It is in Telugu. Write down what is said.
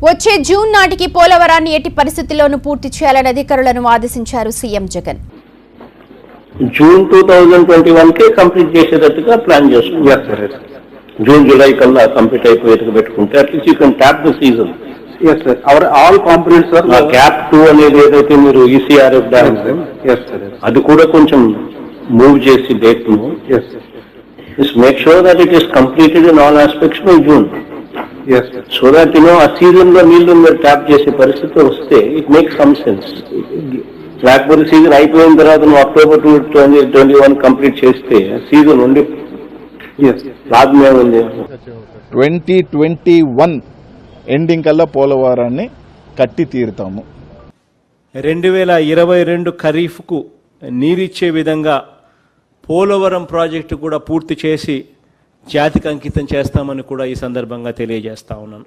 వచ్చే జూన్ నాటికి పోలవరాన్ని ఎట్టి పరిస్థితుల్లోనూ పూర్తి చేయాలని అధికారులను ఆదేశించారు సీఎం జగన్. జూన్ 2021 కే కంప్లీట్ చేసేటట్టుగా ప్లాన్ చేస్తున్నాం. జూన్ జూలై కల్లా కంప్లీట్ అయిపోయేట్టుగా పెట్టుకుంటే at least you can tap the season. Yes sir. Our all components sir. Cap 2 అనేది ఏదైతే మీరు ECRF డ్యామ్ అది కూడా కొంచెం మూవ్ చేసి డేట్ ను make sure that it is completed in all aspects by June. So that ఆ సీజన్ లో నీళ్లు మీరు ట్యాప్ చేసే పరిస్థితి వస్తే ఇట్ మేక్స్ సమ్ సెన్స్. లేకపోతే సీజన్ అయిపోయిన తర్వాత నువ్వు అక్టోబర్ 2021 కంప్లీట్ చేస్తే సీజన్ ఉండి లాభమే ఉంది. 2021 ఎండింగ్ కల్లా పోలవరాన్ని కట్టి తీరుతాము. 2022 ఖరీఫ్కు నీరిచ్చే విధంగా పోలవరం ప్రాజెక్టు కూడా పూర్తి చేసి జాతికి అంకితం చేస్తామని కూడా ఈ సందర్భంగా తెలియజేస్తా ఉన్నాను.